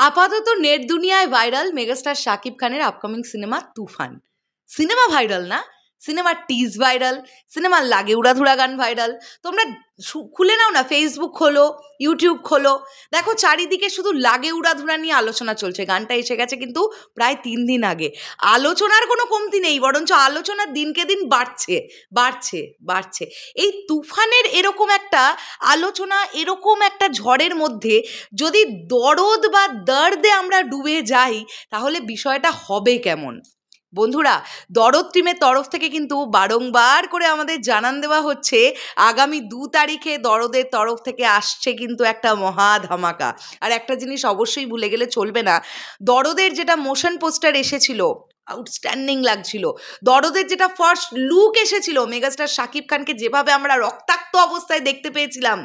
আপাতত নেট দুনিয়ায় viral megastar Shakib খানের আপকামিং সিনেমা তুফান। সিনেমা ভাইরাল না, সিনেমার টিজ ভাইরাল, সিনেমার লাগে উড়াধুরা গান ভাইরাল। তোমরা খুলে নাও না, ফেসবুক খোলো, ইউটিউব খোলো, দেখো চারিদিকে শুধু লাগে উড়াধুরা নিয়ে আলোচনা চলছে। গানটা এসে গেছে কিন্তু প্রায় 3 দিন আগে। আলোচনার কোনো কমতি নেই, বরঞ্চ আলোচনার দিনকে দিন বাড়ছে বাড়ছে বাড়ছে। এই তুফানের এরকম একটা আলোচনা, এরকম একটা ঝড়ের মধ্যে যদি দরদ বা দর্দে আমরা ডুবে যাই, তাহলে বিষয়টা হবে কেমন? বন্ধুরা, দরদ টিমের তরফ থেকে কিন্তু বারংবার করে আমাদের জানান দেওয়া হচ্ছে আগামী 2 তারিখে দরদের তরফ থেকে আসছে কিন্তু একটা মহা ধামাকা। আর একটা জিনিস অবশ্যই ভুলে গেলে চলবে না, দরদের যেটা মোশন পোস্টার এসেছিল আউটস্ট্যান্ডিং লাগছিল, দরদের যেটা ফার্স্ট লুক এসেছিল, মেগাস্টার শাকিব খানকে যেভাবে আমরা রক্তাক্ত অবস্থায় দেখতে পেয়েছিলাম,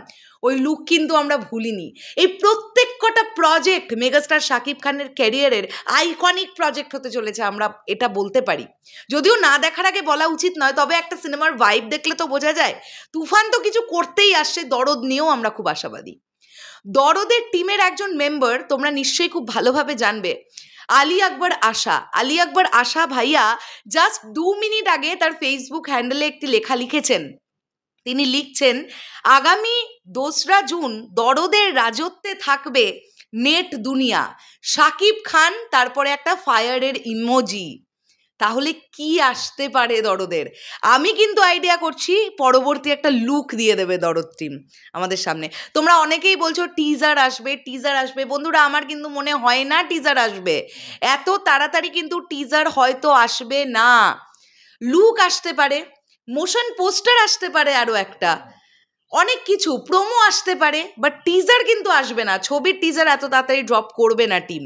ওই লুক কিন্তু আমরা ভুলিনি। এই প্রত্যেক কটা প্রজেক্ট মেগাস্টার শাকিব খানের ক্যারিয়ারের আইকনিক প্রজেক্ট হতে চলেছে, আমরা এটা বলতে পারি। যদিও না দেখার আগে বলা উচিত নয়, তবে একটা সিনেমার ভাইব দেখলে তো বোঝা যায় তুফান তো কিছু করতেই আসছে। দরদ নিয়েও আমরা খুব আশাবাদী। দরদের টিমের একজন মেম্বার তোমরা নিশ্চয়ই খুব ভালোভাবে জানবে, আলী আকবর আশা। আলী আকবর আশা ভাইয়া জাস্ট 2 মিনিট আগে তার ফেসবুক হ্যান্ডেলে একটি লেখা লিখেছেন। তিনি লিখছেন, আগামী 2রা জুন দরদের রাজত্বে থাকবে নেট দুনিয়া, শাকিব খান, তারপরে একটা ফায়ারের ইমোজি। তাহলে কি আসতে পারে দরদের? আমি কিন্তু আইডিয়া করছি পরবর্তী একটা লুক দিয়ে দেবে দরদ টিম আমাদের সামনে। তোমরা অনেকেই বলছো টিজার আসবে, টিজার আসবে। বন্ধুরা, আমার কিন্তু মনে হয় না টিজার আসবে। এত তাড়াতাড়ি কিন্তু টিজার হয়তো আসবে না। লুক আসতে পারে, মোশন পোস্টার আসতে পারে, আরও একটা অনেক কিছু প্রোমো আসতে পারে, বাট টিজার কিন্তু আসবে না। ছবির টিজার এত তাড়াতাড়ি ড্রপ করবে না টিম।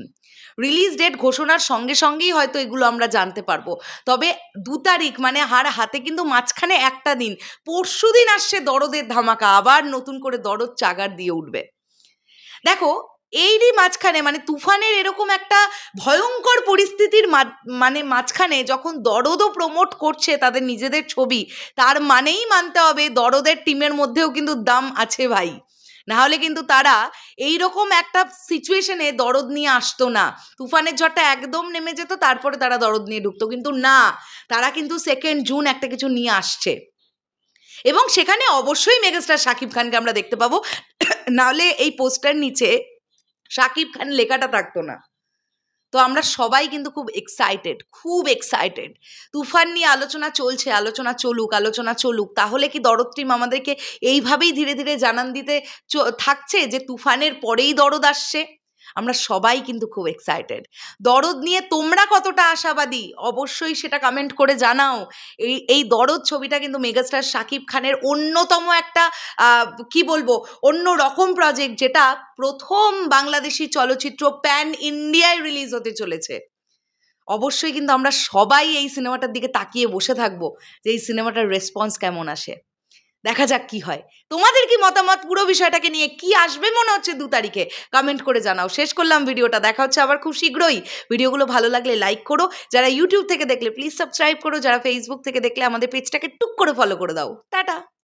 রিলিজ ডেট ঘোষণার সঙ্গে সঙ্গেই হয়তো এগুলো আমরা জানতে পারবো। তবে 2 তারিখ মানে হাতে কিন্তু মাঝখানে একটা দিন, পরশু দিন আসছে দরদের ধামাকা। আবার নতুন করে দরদ চাগার দিয়ে উঠবে। দেখো, এরই মাঝখানে মানে তুফানের এরকম একটা ভয়ঙ্কর পরিস্থিতির মাঝখানে যখন দরদও প্রমোট করছে তাদের নিজেদের ছবি, তার মানেই মানতে হবে দরদের টিমের মধ্যেও কিন্তু দাম আছে ভাই। নাহলে কিন্তু তারা এইরকম একটা সিচুয়েশনে দরদ নিয়ে আসতো না। তুফানের ঝড়টা একদম নেমে যেত, তারপরে তারা দরদ নিয়ে ঢুকতো। কিন্তু না, তারা কিন্তু 2 জুন একটা কিছু নিয়ে আসছে, এবং সেখানে অবশ্যই মেগাস্টার শাকিব খানকে আমরা দেখতে পাবো। নাহলে এই পোস্টার নিচে শাকিব খান লেখাটা থাকতো না। তো আমরা সবাই কিন্তু খুব এক্সাইটেড। তুফান নিয়ে আলোচনা চলছে, আলোচনা চলুক। তাহলে কি দরদ টিম আমাদেরকে এইভাবেই ধীরে ধীরে জানান দিতে থাকছে যে তুফানের পরেই দরদ আসছে? আমরা সবাই কিন্তু খুব এক্সাইটেড। দরদ নিয়ে তোমরা কতটা আশাবাদী অবশ্যই সেটা কমেন্ট করে জানাও। এই দরদ ছবিটা কিন্তু মেগাস্টার শাকিব খানের অন্যতম একটা কি বলবো, অন্য রকম প্রজেক্ট, যেটা প্রথম বাংলাদেশি চলচ্চিত্র প্যান ইন্ডিয়ায় রিলিজ হতে চলেছে। অবশ্যই কিন্তু আমরা সবাই এই সিনেমাটার দিকে তাকিয়ে বসে থাকবো যে এই সিনেমাটার রেসপন্স কেমন আসে। দেখা যাক কি হয়। তোমাদের কি মতামত পুরো বিষয়টাকে নিয়ে? কি আসবে মনে হচ্ছে 2 তারিখে? কমেন্ট করে জানাও। শেষ করলাম ভিডিওটা, দেখা হচ্ছে আবার খুব শীঘ্রই। ভিডিওগুলো ভালো লাগলে লাইক করো, যারা ইউটিউব থেকে দেখলে প্লিজ সাবস্ক্রাইব করো, যারা ফেসবুক থেকে দেখলে আমাদের পেজটাকে টুক করে ফলো করে দাও। টাটা।